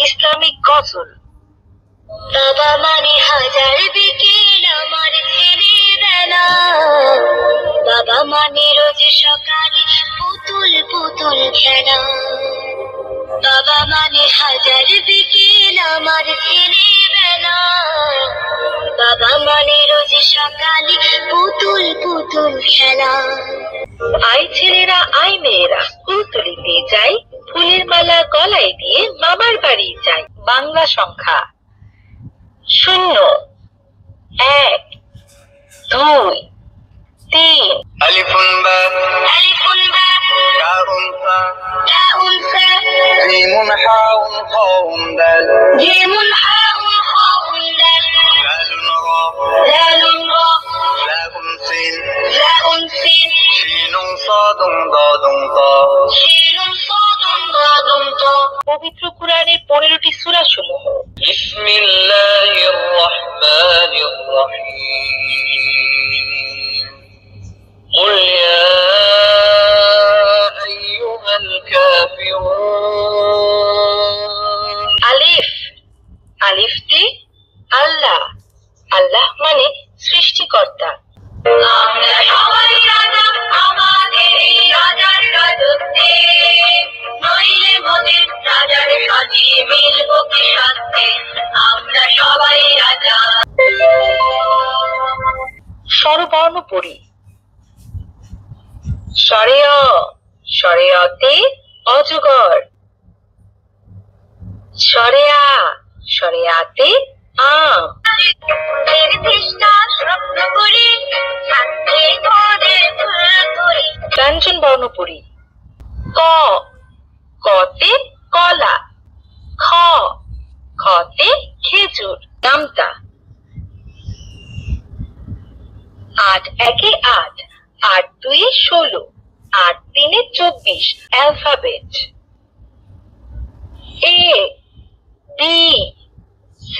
Islamic গজল। বাবা মানে হাজার বিকেল আমার ছেলেবেলা, বাবা মানে রোজ সকালে পুতুল পুতুল খেলা, বাবা মানে হাজার বিকেল আমার ছেলেবেলা, বাবা মানে রোজ সকালে পুতুল পুতুল খেলা। আই ছেলেরা আই মেয়েরা ফুল তুলিতে যাই, ফুলের মালা গলায় দিয়ে মামার বাড়ি যাই। বাংলা সংখ্যা 0 1 2 3 আলিফুন বা আলিফুন বা তাউন ফা তাউন ফা জিমুন হাউন খাউন দাল জিমুন হাউন খাউন দাল দালুন রা দালুন রা লাউন সিন লাউন সিন শিনুন সাদুন দাদুন তা শিনুন সাদুন দাদুন তা। পবিত্র কুরআনের 15টি সূরা সমূহ। বিসমিল্লাহির রহমানির রহিম। قل يا أيها الكافرون। আলিফ, আলিফটি আল্লাহ, আল্লাহ মানে সৃষ্টিকর্তা। আমরা সবাই রাজা আমাদের এই রাজার রাজত্বে, নইলে মোদের রাজার সাজিয়ে মিলব কি সাথে, আমরা সবাই রাজা। স্বরবর্ণ পড়ি। স্বরে অ, স্বরে অতে অজগর। স্বরে আ, স্বরে আতে আম। ব্যঞ্জন বর্ণ পড়ি। ক, কতে কলা। খ, খতে খেজুর নামতা। 8 একে 8, 8 দুয়ে 16, 8 তিনে 24 অ্যালফাবেট। A B C